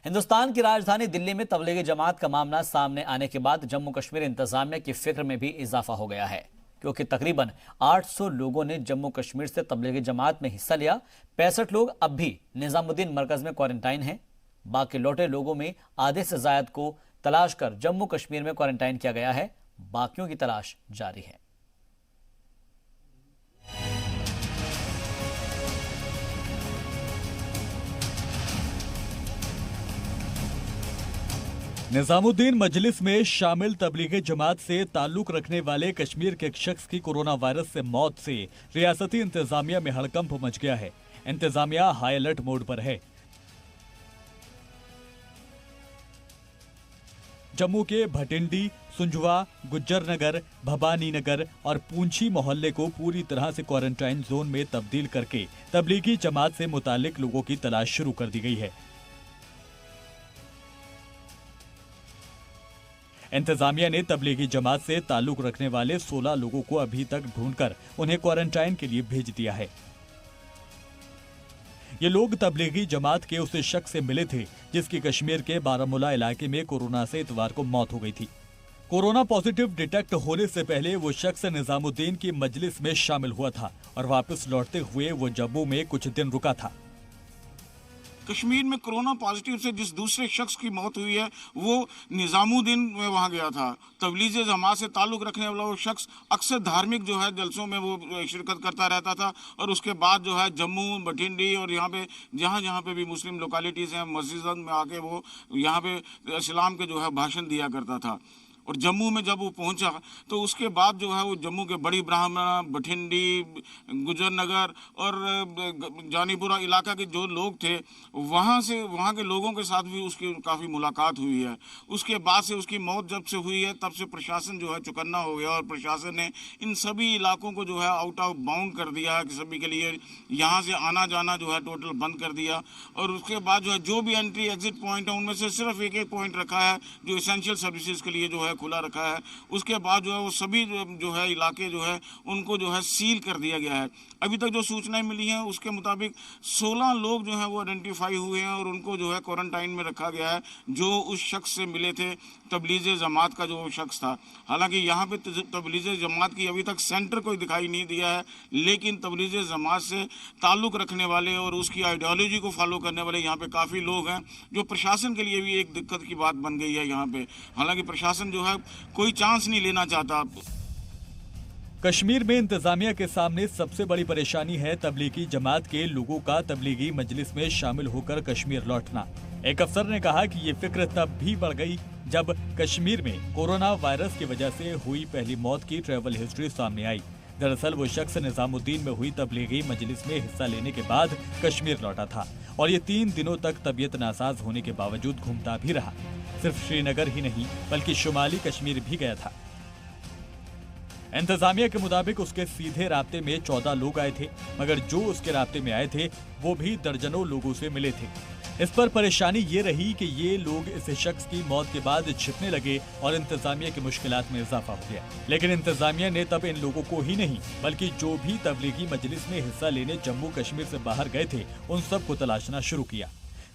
हिंदुस्तान की राजधानी दिल्ली में तबलीगी जमात का मामला सामने आने के बाद जम्मू कश्मीर इंतजामिया की फिक्र में भी इजाफा हो गया है, क्योंकि तकरीबन 800 लोगों ने जम्मू कश्मीर से तबलीगी जमात में हिस्सा लिया। 65 लोग अब भी निजामुद्दीन मरकज में क्वारंटाइन हैं। बाकी लौटे लोगों में आधे से ज्यादा को तलाश कर जम्मू कश्मीर में क्वारंटाइन किया गया है। बाकियों की तलाश जारी है। निजामुद्दीन मजलिस में शामिल तबलीगी जमात से ताल्लुक रखने वाले कश्मीर के एक शख्स की कोरोना वायरस से मौत से रियासती इंतजामिया में हड़कंप मच गया है। इंतजामिया हाई अलर्ट मोड पर है। जम्मू के भटिंडी, सुंजवा, गुज्जर नगर, भवानी नगर और पूंछी मोहल्ले को पूरी तरह से क्वारंटाइन जोन में तब्दील करके तबलीगी जमात से मुतालिक लोगों की तलाश शुरू कर दी गई है। इंतजामिया ने तबलीगी जमात से ताल्लुक रखने वाले 16 लोगों को अभी तक ढूंढकर उन्हें क्वारंटाइन के लिए भेज दिया है। ये लोग तबलीगी जमात के उस शख्स से मिले थे जिसकी कश्मीर के बारामूला इलाके में कोरोना से इतवार को मौत हो गई थी। कोरोना पॉजिटिव डिटेक्ट होने से पहले वो शख्स निजामुद्दीन की मजलिस में शामिल हुआ था और वापस लौटते हुए वो जम्मू में कुछ दिन रुका था। कश्मीर में कोरोना पॉजिटिव से जिस दूसरे शख्स की मौत हुई है वो निजामुद्दीन में वहाँ गया था। तबलीगी जमात से ताल्लुक रखने वाला वो शख्स अक्सर धार्मिक जो है जलसों में वो शिरकत करता रहता था और उसके बाद जो है जम्मू, भटिंडी और यहाँ पे जहाँ पे भी मुस्लिम लोकेलिटीज़ हैं मस्जिद में आके वो यहाँ पे इस्लाम के जो है भाषण दिया करता था। और जम्मू में जब वो पहुंचा तो उसके बाद जो है वो जम्मू के बड़ी ब्राह्मणा, भटिंडी, गुजर नगर और जानीपुरा इलाका के जो लोग थे वहाँ के लोगों के साथ भी उसकी काफ़ी मुलाकात हुई है। उसके बाद से उसकी मौत जब से हुई है तब से प्रशासन जो है चौकन्ना हो गया और प्रशासन ने इन सभी इलाकों को जो है आउट ऑफ बाउंड कर दिया है कि सभी के लिए यहाँ से आना जाना जो है टोटल बंद कर दिया। और उसके बाद जो है जो भी एंट्री एग्जिट पॉइंट है उनमें से सिर्फ एक पॉइंट रखा है जो एसेंशियल सर्विसेज के लिए जो है खुला रखा है। उसके बाद जो है वो सभी जो है इलाके जो है उनको जो है सील कर दिया गया है। अभी तक जो सूचनाएं मिली हैं उसके मुताबिक 16 लोग जो हैं वो आइडेंटिफाई हुए हैं और उनको जो है क्वारंटाइन में रखा गया है जो उस शख्स से मिले थे, तबलीगी जमात का जो शख्स था। हालांकि यहाँ पे तबलीगी जमात की अभी तक सेंटर कोई दिखाई नहीं दिया है, लेकिन तबलीगी जमात से ताल्लुक़ रखने वाले और उसकी आइडियोलॉजी को फॉलो करने वाले यहाँ पे काफ़ी लोग हैं जो प्रशासन के लिए भी एक दिक्कत की बात बन गई है यहाँ पे। हालांकि प्रशासन जो है कोई चांस नहीं लेना चाहता। कश्मीर में इंतजामिया के सामने सबसे बड़ी परेशानी है तबलीगी जमात के लोगों का तबलीगी मजलिस में शामिल होकर कश्मीर लौटना। एक अफसर ने कहा कि ये फिक्र तब भी बढ़ गई जब कश्मीर में कोरोना वायरस की वजह से हुई पहली मौत की ट्रैवल हिस्ट्री सामने आई। दरअसल वो शख्स निजामुद्दीन में हुई तबलीगी मजलिस में हिस्सा लेने के बाद कश्मीर लौटा था और ये 3 दिनों तक तबीयत नासाज होने के बावजूद घूमता भी रहा। सिर्फ श्रीनगर ही नहीं बल्कि शुमाली कश्मीर भी गया था। इंतजामिया के मुताबिक उसके सीधे राब्ते में 14 लोग आए थे, मगर जो उसके राब्ते में आए थे वो भी दर्जनों लोगों से मिले थे। इस पर परेशानी ये रही कि ये लोग इस शख्स की मौत के बाद छिपने लगे और इंतजामिया की मुश्किलात में इजाफा हो गया। लेकिन इंतजामिया ने तब इन लोगों को ही नहीं बल्कि जो भी तबलीगी मजलिस में हिस्सा लेने जम्मू कश्मीर से बाहर गए थे उन सब को तलाशना शुरू किया।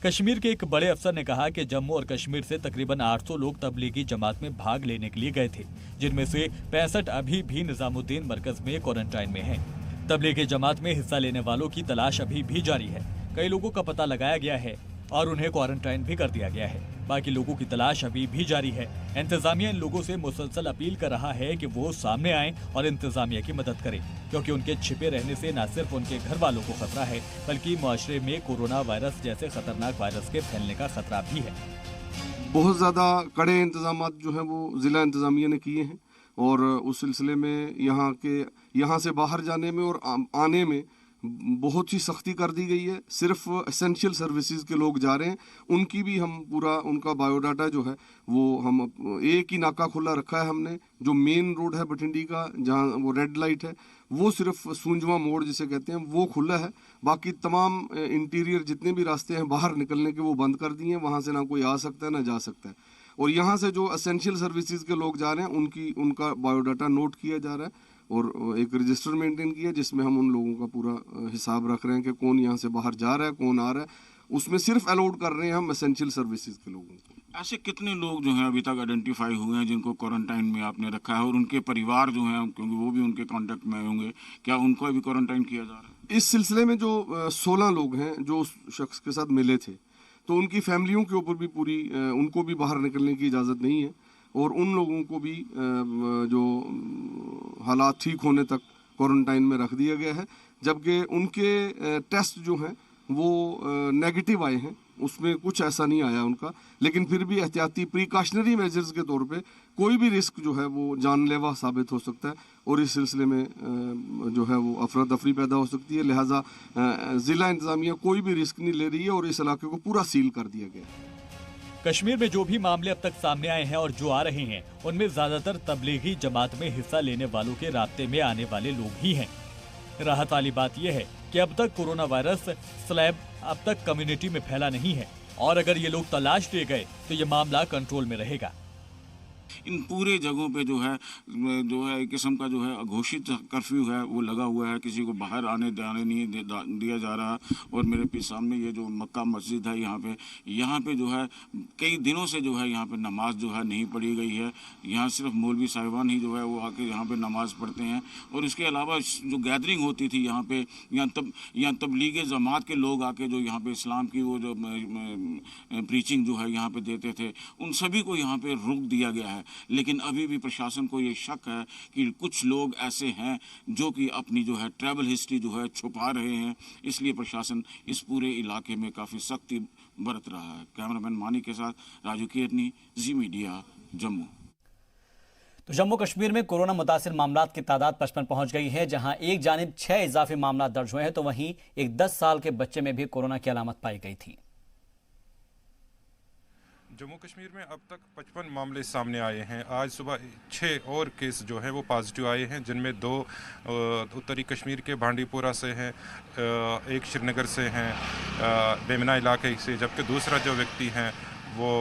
कश्मीर के एक बड़े अफसर ने कहा कि जम्मू और कश्मीर से तकरीबन 800 लोग तबलीगी जमात में भाग लेने के लिए गए थे, जिनमें से 65 अभी भी निजामुद्दीन मरकज में क्वारंटाइन में हैं। तबलीगी जमात में हिस्सा लेने वालों की तलाश अभी भी जारी है। कई लोगों का पता लगाया गया है और उन्हें क्वारंटाइन भी कर दिया गया है। बाकी लोगों की तलाश अभी भी जारी है। इंतजामिया इन लोगों से मुसलसल अपील कर रहा है कि वो सामने आएं और इंतजामिया की मदद करें, क्योंकि उनके छिपे रहने से न सिर्फ उनके घर वालों को खतरा है बल्कि मुआशरे में कोरोना वायरस जैसे खतरनाक वायरस के फैलने का खतरा भी है। बहुत ज़्यादा कड़े इंतजाम जो हैं वो ज़िला इंतजामिया ने किए हैं और उस सिलसिले में यहाँ से बाहर जाने में और आने में बहुत ही सख्ती कर दी गई है। सिर्फ एसेंशियल सर्विसेज के लोग जा रहे हैं, उनकी भी हम पूरा उनका बायोडाटा जो है वो हम एक ही नाका खुला रखा है हमने। जो मेन रोड है भटिंडी का जहाँ वो रेड लाइट है वो सिर्फ सूंजवा मोड़ जिसे कहते हैं वो खुला है। बाकी तमाम इंटीरियर जितने भी रास्ते हैं बाहर निकलने के वो बंद कर दिए हैं। वहाँ से ना कोई आ सकता है ना जा सकता है। और यहाँ से जो एसेंशियल सर्विसेज के लोग जा रहे हैं उनका बायोडाटा नोट किया जा रहा है और एक रजिस्टर मेंटेन किया जिसमें हम उन लोगों का पूरा हिसाब रख रहे हैं कि कौन यहाँ से बाहर जा रहा है, कौन आ रहा है। उसमें सिर्फ अलाउड कर रहे हैं हम एसेंशियल सर्विसेज के लोगों को। ऐसे कितने लोग जो हैं अभी तक आइडेंटिफाई हुए हैं जिनको क्वारंटाइन में आपने रखा है, और उनके परिवार जो हैं, क्योंकि वो भी उनके कांटेक्ट में होंगे, क्या उनको भी क्वारंटाइन किया जा रहा है? इस सिलसिले में जो 16 लोग हैं जो उस शख्स के साथ मिले थे, तो उनकी फैमिलियों के ऊपर भी पूरी उनको भी बाहर निकलने की इजाज़त नहीं है, और उन लोगों को भी जो हालात ठीक होने तक क्वारंटाइन में रख दिया गया है, जबकि उनके टेस्ट जो हैं वो नेगेटिव आए हैं, उसमें कुछ ऐसा नहीं आया उनका, लेकिन फिर भी एहतियाती प्रिकॉशनरी मेजर्स के तौर पे कोई भी रिस्क जो है वो जानलेवा साबित हो सकता है, और इस सिलसिले में जो है वो अफरा तफरी पैदा हो सकती है। लिहाजा ज़िला इंतज़ामिया कोई भी रिस्क नहीं ले रही है और इस इलाके को पूरा सील कर दिया गया है। कश्मीर में जो भी मामले अब तक सामने आए हैं और जो आ रहे हैं, उनमें ज्यादातर तबलीगी जमात में हिस्सा लेने वालों के रास्ते में आने वाले लोग ही हैं। राहत वाली बात यह है कि अब तक कोरोना वायरस स्लैब अब तक कम्युनिटी में फैला नहीं है, और अगर ये लोग तलाश लिए गए तो ये मामला कंट्रोल में रहेगा। इन पूरे जगहों पे जो है एक किस्म का जो है अघोषित कर्फ्यू है वो लगा हुआ है, किसी को बाहर आने जाने नहीं दिया जा रहा। और मेरे सामने ये जो मक्का मस्जिद है, यहाँ पे जो है कई दिनों से जो है यहाँ पे नमाज जो है नहीं पढ़ी गई है। यहाँ सिर्फ मौलवी साहिबान ही जो है वो आके यहाँ पे नमाज पढ़ते हैं, और इसके अलावा जो गैदरिंग होती थी यहाँ तबलीग जमात के लोग आके जो यहाँ पे इस्लाम की वो जो प्रीचिंग जो है यहाँ पे देते थे, उन सभी को यहाँ पे रोक दिया गया है। लेकिन अभी भी प्रशासन को ये शक है कि कुछ लोग ऐसे हैं जो कि अपनी जो है ट्रैवल हिस्ट्री जो है छुपा रहे हैं, इसलिए प्रशासन इस पूरे इलाके में काफ़ी सख्ती बरत रहा है। कैमरामैन मानी के साथ राजू केरनी, जी मीडिया, जम्मू। तो जम्मू कश्मीर में कोरोना मुतासिर मामलात की तादाद 55 पहुंच गई है, जहां एक जानिब 6 इजाफी मामला दर्ज हुए हैं, तो वहीं एक 10 साल के बच्चे में भी कोरोना की अलामत पाई गई थी। जम्मू कश्मीर में अब तक 55 मामले सामने आए हैं। आज सुबह 6 और केस जो हैं वो पॉजिटिव आए हैं, जिनमें 2 उत्तरी कश्मीर के बांडीपुरा से हैं, एक श्रीनगर से हैं, बेमना इलाके से, जबकि दूसरा जो व्यक्ति हैं वो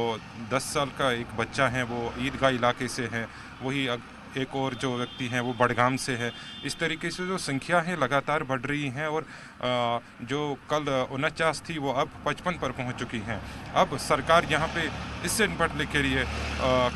10 साल का एक बच्चा है, वो ईदगाह इलाके से हैं। वही एक और जो व्यक्ति हैं वो बडगाम से है। इस तरीके से जो संख्या है लगातार बढ़ रही हैं, और जो कल 49 थी वो अब 55 पर पहुंच चुकी हैं। अब सरकार यहां पे इससे निपटने के लिए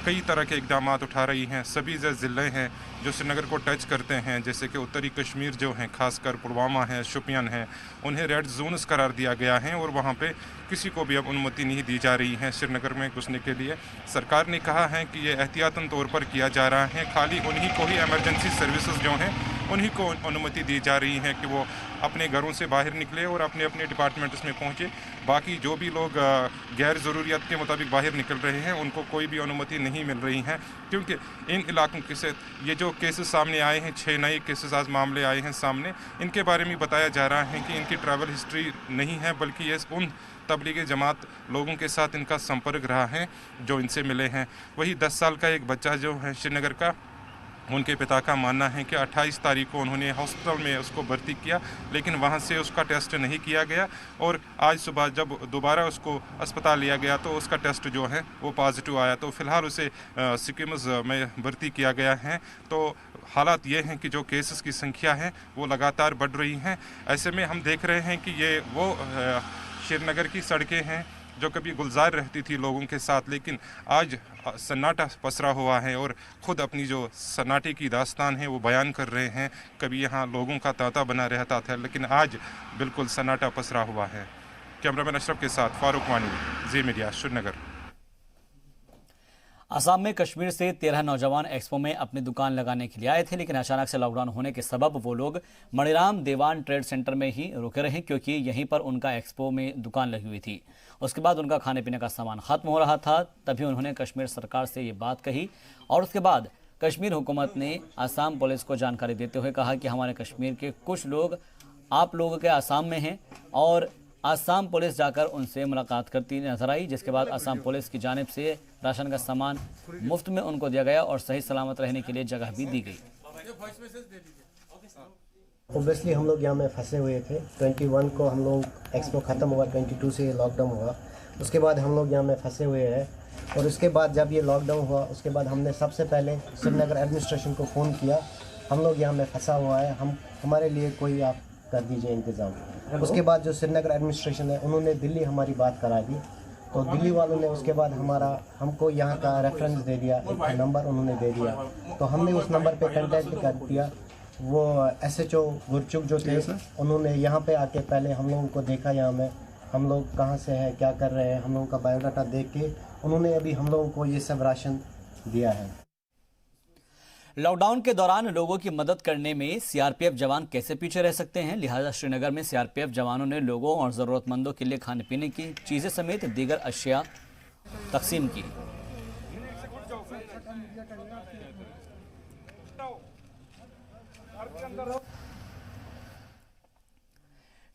कई तरह के इकदाम उठा रही हैं। सभी जो ज़िले हैं जो श्रीनगर को टच करते हैं, जैसे कि उत्तरी कश्मीर जो हैं, खासकर पुलवामा है, शोपियान है, उन्हें रेड जोन्स करार दिया गया है, और वहाँ पे किसी को भी अब अनुमति नहीं दी जा रही है श्रीनगर में घुसने के लिए। सरकार ने कहा है कि ये एहतियातन तौर पर किया जा रहा है, खाली उन्हीं को ही इमरजेंसी सर्विसेज जो हैं उन्हीं को अनुमति दी जा रही है कि वो अपने घरों से बाहर निकले और अपने अपने डिपार्टमेंट्स में पहुँचे। बाकी जो भी लोग गैर ज़रूरियात के मुताबिक बाहर निकल रहे हैं उनको कोई भी अनुमति नहीं मिल रही है, क्योंकि इन इलाकों के से ये जो केसेस सामने आए हैं, 6 नए केसेस आज मामले आए हैं सामने, इनके बारे में बताया जा रहा है कि इनकी ट्रैवल हिस्ट्री नहीं है, बल्कि ये उन तबलीगी जमात लोगों के साथ इनका संपर्क रहा है जो इनसे मिले हैं। वही 10 साल का एक बच्चा जो है श्रीनगर का, उनके पिता का मानना है कि 28 तारीख को उन्होंने हॉस्पिटल में उसको भर्ती किया, लेकिन वहां से उसका टेस्ट नहीं किया गया, और आज सुबह जब दोबारा उसको अस्पताल लिया गया तो उसका टेस्ट जो है वो पॉजिटिव आया। तो फिलहाल उसे सिक्किम्स में भर्ती किया गया है। तो हालात ये हैं कि जो केसेस की संख्या है वो लगातार बढ़ रही हैं। ऐसे में हम देख रहे हैं कि ये वो श्रीनगर की सड़कें हैं जो कभी गुलजार रहती थी लोगों के साथ, लेकिन आज सन्नाटा पसरा हुआ है, और ख़ुद अपनी जो सन्नाटे की दास्तान है वो बयान कर रहे हैं। कभी यहाँ लोगों का तांता बना रहता था, लेकिन आज बिल्कुल सन्नाटा पसरा हुआ है। कैमरामैन अशरफ के साथ फारूक वानी, जी मीडिया, श्रीनगर। असम में कश्मीर से 13 नौजवान एक्सपो में अपनी दुकान लगाने के लिए आए थे, लेकिन अचानक से लॉकडाउन होने के सबब वो लोग मणिराम देवान ट्रेड सेंटर में ही रुके रहे, क्योंकि यहीं पर उनका एक्सपो में दुकान लगी हुई थी। उसके बाद उनका खाने पीने का सामान खत्म हो रहा था, तभी उन्होंने कश्मीर सरकार से ये बात कही, और उसके बाद कश्मीर हुकूमत ने असम पुलिस को जानकारी देते हुए कहा कि हमारे कश्मीर के कुछ लोग आप लोगों के असम में हैं, और असम पुलिस जाकर उनसे मुलाकात करती नजर आई, जिसके बाद असम पुलिस की जानिब से राशन का सामान मुफ्त में उनको दिया गया और सही सलामत रहने के लिए जगह भी दी गई। ओबियसली हम लोग यहाँ में फंसे हुए थे। 21 को हम लोग एक्सपो ख़त्म हुआ, 22 से लॉकडाउन हुआ, उसके बाद हम लोग यहाँ में फंसे हुए हैं। और उसके बाद जब ये लॉकडाउन हुआ उसके बाद हमने सबसे पहले श्रीनगर एडमिनिस्ट्रेशन को फ़ोन किया, हम लोग यहाँ में फंसा हुआ है, हमारे लिए कोई आप कर दीजिए इंतज़ाम। उसके बाद जो श्रीनगर एडमिनिस्ट्रेशन है उन्होंने दिल्ली हमारी बात करा दी, तो दिल्ली वालों ने उसके बाद हमको यहाँ का रेफरेंस दे दिया, एक नंबर उन्होंने दे दिया, तो हमने उस नंबर पे कांटेक्ट कर दिया। वो SHO गुरचुक जो थे उन्होंने यहाँ पे आके पहले हम लोगों को देखा, यहाँ में हम लोग कहाँ से हैं, क्या कर रहे हैं, हम लोगों का बायोडाटा देख के उन्होंने अभी हम लोगों को ये सब राशन दिया है। लॉकडाउन के दौरान लोगों की मदद करने में CRPF जवान कैसे पीछे रह सकते हैं, लिहाजा श्रीनगर में CRPF जवानों ने लोगों और ज़रूरतमंदों के लिए खाने पीने की चीज़ें समेत दीगर अशिया तकसीम की।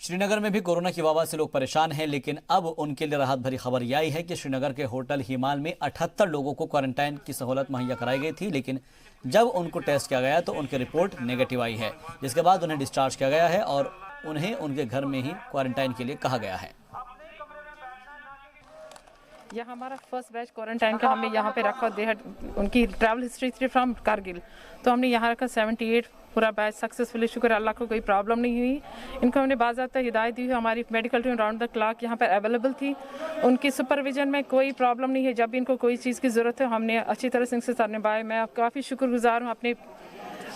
श्रीनगर में भी कोरोना की वबा से लोग परेशान हैं, लेकिन अब उनके लिए राहत भरी खबर यह आई है कि श्रीनगर के होटल हिमाल में 78 लोगों को क्वारंटाइन की सहूलत मुहैया कराई गई थी, लेकिन जब उनको टेस्ट किया गया तो उनकी रिपोर्ट नेगेटिव आई है, जिसके बाद उन्हें डिस्चार्ज किया गया है और उन्हें उनके घर में ही क्वारंटाइन के लिए कहा गया है। यह हमारा फर्स्ट बैच क्वारंटाइन का हमें यहाँ पे रखा, उनकी ट्रैवल हिस्ट्री थी फ्रॉम कारगिल, तो हमने यहाँ रखा 78 पूरा बैच सक्सेसफुली, शुक्र अल्लाह को कोई प्रॉब्लम नहीं हुई। इनको हमने बाज़ाब्ता हिदायत दी हुई, हमारी medical team round the clock यहाँ पर अवेलेबल थी, उनकी सुपरविजन में कोई प्रॉब्लम नहीं है। जब भी इनको कोई चीज़ की ज़रूरत है हमने अच्छी तरह से इनके साथ निभाया। मैं काफ़ी शुक्रगुजार हूँ अपने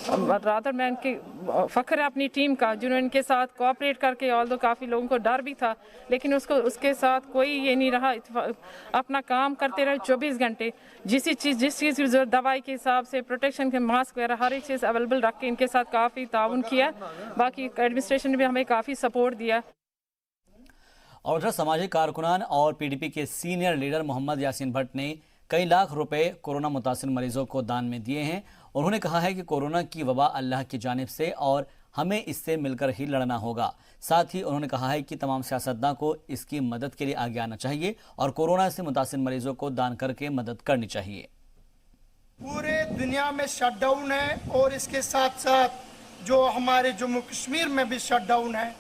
रादर मैं इनके फ़ख्र है अपनी टीम का, जिन्होंने इनके साथ कोऑपरेट करके, ऑल्दो काफ़ी लोगों को डर भी था लेकिन उसके साथ कोई ये नहीं रहा, अपना काम करते रहे 24 घंटे। जिस चीज़ की जरूरत, दवाई के हिसाब से, प्रोटेक्शन के मास्क वगैरह हर एक चीज़ अवेलेबल रख के इनके साथ काफ़ी ताउन किया। बाकी एडमिनिस्ट्रेशन ने भी हमें काफ़ी सपोर्ट दिया। और उधर सामाजिक कारकुनान और PDP के सीनियर लीडर मोहम्मद यासीन भट्ट ने कई लाख रुपए कोरोना मुतासिर मरीजों को दान में दिए हैं। उन्होंने कहा है कि कोरोना की वबा अल्लाह की जानिब से और हमें इससे मिलकर ही लड़ना होगा। साथ ही उन्होंने कहा है कि तमाम सियासतदान को इसकी मदद के लिए आगे आना चाहिए और कोरोना से मुतासिर मरीजों को दान करके मदद करनी चाहिए। पूरे दुनिया में शटडाउन है और इसके साथ साथ जो हमारे जम्मू कश्मीर में भी शटडाउन है,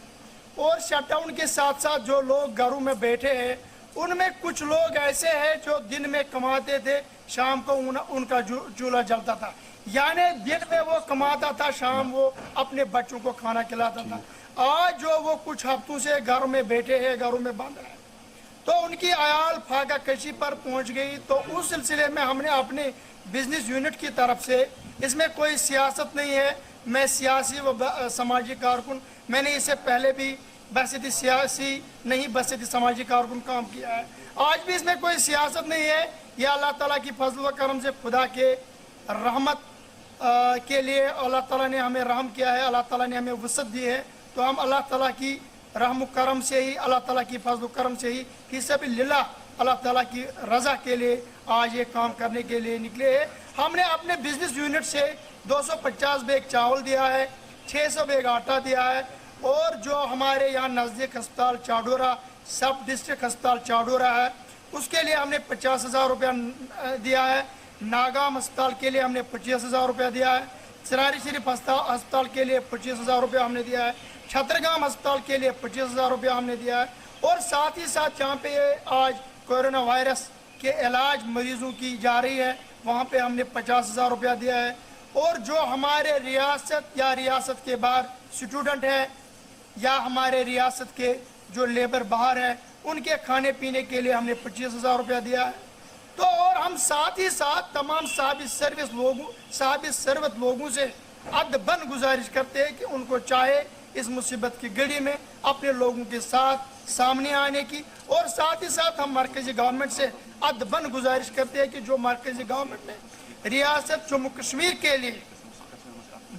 और शटडाउन के साथ साथ जो लोग घरों में बैठे हैं उनमें कुछ लोग ऐसे हैं जो दिन में कमाते थे, शाम को उनका चूल्हा जलता था, यानी दिन में वो कमाता था, शाम वो अपने बच्चों को खाना खिलाता था। आज जो वो कुछ हफ्तों से घर में बैठे हैं, घरों में बंद है, तो उनकी आयाल फाका कशी पर पहुंच गई। तो उस सिलसिले में हमने अपने बिजनेस यूनिट की तरफ से, इसमें कोई सियासत नहीं है, मैं सियासी व सामाजिक कारकुन, मैंने इससे पहले भी बहसीती सियासी नहीं बहसीती सामाजिक कारकुन काम किया है, आज भी इसमें कोई सियासत नहीं है। यह अल्लाह ताला की फजल व करम से, खुदा के रहमत के लिए अल्लाह ताला ने हमें रहम किया है, अल्लाह ताला ने हमें वसअत दी है, तो हम अल्लाह ताला की रहम करम से ही, अल्लाह ताला की फजल करम से ही फिर बिल्लाह अल्लाह ताला की रज़ा के लिए आज ये काम करने के लिए निकले हैं। हमने अपने बिजनेस यूनिट से 250 बैग चावल दिया है, 600 बैग आटा दिया है, और जो हमारे यहाँ नज़दीक अस्पताल चाडोरा, सब डिस्ट्रिक्ट अस्पताल चाडोरा है, उसके लिए हमने 50,000 रुपया दिया है। नागाम अस्पताल के लिए हमने 25,000 रुपया दिया है। सरारी शरीफ अस्पताल के लिए 25,000 रुपया हमने दिया है। छतरगाम अस्पताल के लिए 25,000 रुपया हमने दिया है। और साथ ही साथ जहाँ पे आज कोरोना वायरस के इलाज मरीजों की जा रही है, वहाँ पे हमने 50,000 रुपया दिया है। और जो हमारे रियासत या रियासत के बाहर स्टूडेंट हैं या हमारे रियासत के जो लेबर बाहर है, उनके खाने पीने के लिए हमने 25,000 रुपया दिया है। तो और हम साथ ही साथ तमाम साबित सर्वत लोगों से अदबन गुजारिश करते हैं कि उनको चाहे इस मुसीबत की घड़ी में अपने लोगों के साथ सामने आने की, और साथ ही साथ हम मरकजी गवर्नमेंट से अदबन गुजारिश करते हैं कि जो मरकजी गवर्नमेंट ने रियासत जम्मू कश्मीर के लिए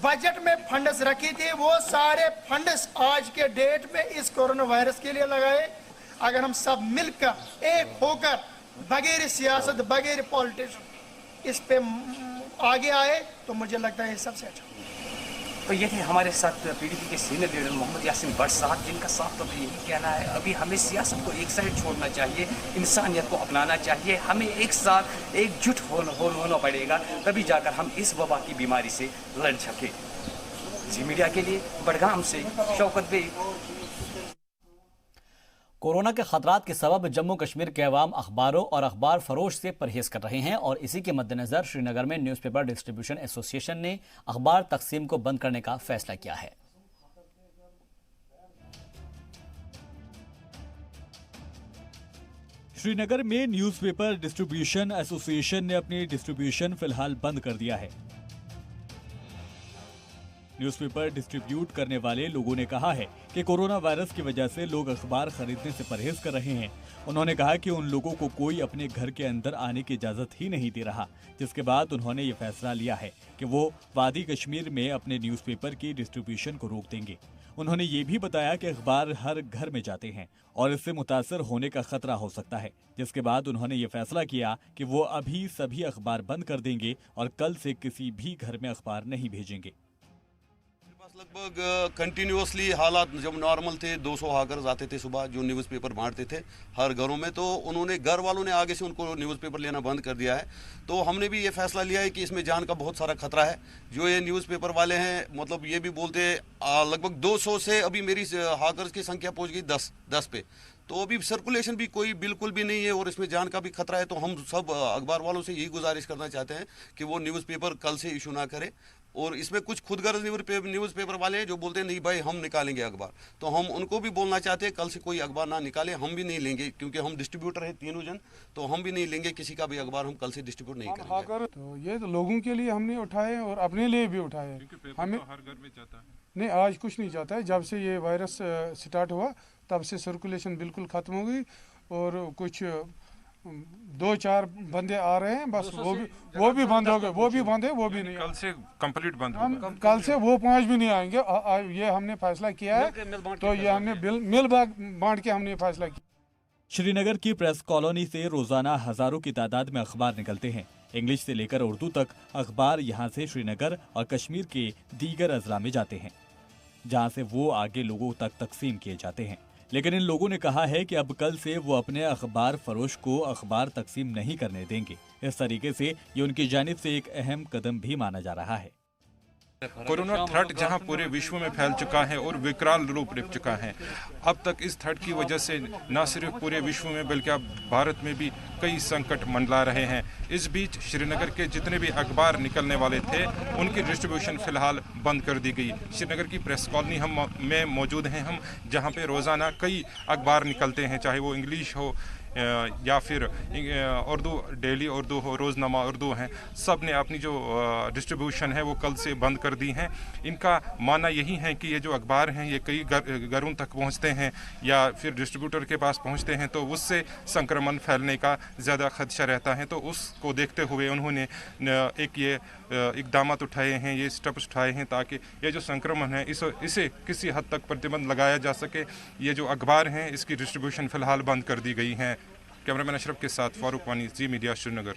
बजट में फंड्स रखी थी, वो सारे फंड्स आज के डेट में इस कोरोना वायरस के लिए लगाए। अगर हम सब मिलकर एक होकर बगैर सियासत, बगैर पॉलिटिशियन इस पे आगे आए तो मुझे लगता है ये सबसे अच्छा। तो ये थे हमारे साथ PDP के सीनियर लीडर मोहम्मद यासीन भट्ट साहब, जिनका साफ तौर पर यही कहना है अभी हमें सियासत को एक साइड छोड़ना चाहिए, इंसानियत को अपनाना चाहिए, हमें एक साथ एकजुट होना पड़ेगा, तभी जाकर हम इस वबा की बीमारी से लड़ सकें। जी मीडिया के लिए बड़गाम से शौकत बेग। कोरोना के खतरात के सबब जम्मू कश्मीर के अवाम अखबारों और अखबार फरोश से परहेज कर रहे हैं और इसी के मद्देनजर श्रीनगर में न्यूज़पेपर डिस्ट्रीब्यूशन एसोसिएशन ने अखबार तकसीम को बंद करने का फैसला किया है। श्रीनगर में न्यूज़पेपर डिस्ट्रीब्यूशन एसोसिएशन ने अपनी डिस्ट्रीब्यूशन फिलहाल बंद कर दिया है। न्यूज़पेपर डिस्ट्रीब्यूट करने वाले लोगों ने कहा है कि कोरोना वायरस की वजह से लोग अखबार खरीदने से परहेज कर रहे हैं। उन्होंने कहा कि उन लोगों को कोई अपने घर के अंदर आने की इजाजत ही नहीं दे रहा, जिसके बाद उन्होंने ये फैसला लिया है कि वो वादी कश्मीर में अपने न्यूज़पेपर की डिस्ट्रीब्यूशन को रोक देंगे। उन्होंने ये भी बताया कि अखबार हर घर में जाते हैं और इससे मुतासर होने का खतरा हो सकता है, जिसके बाद उन्होंने ये फैसला किया कि वो अभी सभी अखबार बंद कर देंगे और कल से किसी भी घर में अखबार नहीं भेजेंगे। लगभग कंटिन्यूसली हालात जब नॉर्मल थे 200 हाकर्स आते थे सुबह जो न्यूज़पेपर बांटते थे हर घरों में, तो उन्होंने घर वालों ने आगे से उनको न्यूज़पेपर लेना बंद कर दिया है। तो हमने भी ये फैसला लिया है कि इसमें जान का बहुत सारा खतरा है। जो ये न्यूज़पेपर वाले हैं मतलब ये भी बोलते हैं लगभग 200 से अभी मेरी हाकर्स की संख्या पहुँच गई 10 पे, तो अभी सर्कुलेशन भी कोई बिल्कुल भी नहीं है और इसमें जान का भी खतरा है। तो हम सब अखबार वालों से यही गुजारिश करना चाहते हैं कि वो न्यूज़पेपर कल से इशू ना करें। और इसमें कुछ खुदगर्ज न्यूज़पेपर वाले हैं जो बोलते हैं नहीं भाई हम निकालेंगे अखबार, तो हम उनको भी बोलना चाहते हैं कल से कोई अखबार ना निकाले। हम भी नहीं लेंगे क्योंकि हम डिस्ट्रीब्यूटर हैं तीनों जन, तो हम भी नहीं लेंगे किसी का भी अखबार, हम कल से डिस्ट्रीब्यूट नहीं करेंगे। तो ये तो लोगों के लिए हमने उठाए और अपने लिए भी उठाए। हमें हर घर में जाता है नहीं, आज कुछ नहीं जाता है। जब से ये वायरस स्टार्ट हुआ तब से सर्कुलेशन बिल्कुल ख़त्म हो गई और कुछ 2-4 बंदे आ रहे हैं बस, वो भी बंद हो गए, वो भी बंद है, वो भी नहीं। कल से कंप्लीट बंद होगा। कल से वो 5 भी नहीं आएंगे। ये हमने फैसला किया है, तो ये हमने मिल बांट के हमने फैसला किया। श्रीनगर की प्रेस कॉलोनी से रोजाना हजारों की तादाद में अखबार निकलते हैं। इंग्लिश से लेकर उर्दू तक अखबार यहां से श्रीनगर और कश्मीर के दीगर अजला में जाते हैं, जहां से वो आगे लोगों तक तकसीम किए जाते हैं। लेकिन इन लोगों ने कहा है कि अब कल से वो अपने अखबार फरोश को अखबार तकसीम नहीं करने देंगे। इस तरीके से ये उनकी जानिब से एक अहम कदम भी माना जा रहा है। कोरोना थ्रेट जहां पूरे विश्व में फैल चुका है और विकराल रूप ले चुका है, अब तक इस थ्रेट की वजह से न सिर्फ पूरे विश्व में बल्कि अब भारत में भी कई संकट मंडरा रहे हैं। इस बीच श्रीनगर के जितने भी अखबार निकलने वाले थे उनकी डिस्ट्रीब्यूशन फिलहाल बंद कर दी गई। श्रीनगर की प्रेस कॉलोनी में मौजूद हैं हम, जहां पे रोज़ाना कई अखबार निकलते हैं, चाहे वो इंग्लिश हो या फिर उर्दू, डेली उर्दू हो, रोज़नामा उर्दू हैं, सब ने अपनी जो डिस्ट्रीब्यूशन है वो कल से बंद कर दी हैं। इनका मानना यही है कि ये जो अखबार हैं ये कई घरों तक पहुंचते हैं या फिर डिस्ट्रीब्यूटर के पास पहुंचते हैं, तो उससे संक्रमण फैलने का ज़्यादा खदशा रहता है। तो उसको देखते हुए उन्होंने ये इकदाम उठाए हैं, ये स्टेप्स उठाए हैं ताकि ये जो संक्रमण है इसे किसी हद तक प्रतिबंध लगाया जा सके। ये जो अखबार हैं इसकी डिस्ट्रीब्यूशन फ़िलहाल बंद कर दी गई है। कैमरामैन अशरफ के साथ फारूक वानी, जी मीडिया, श्रीनगर।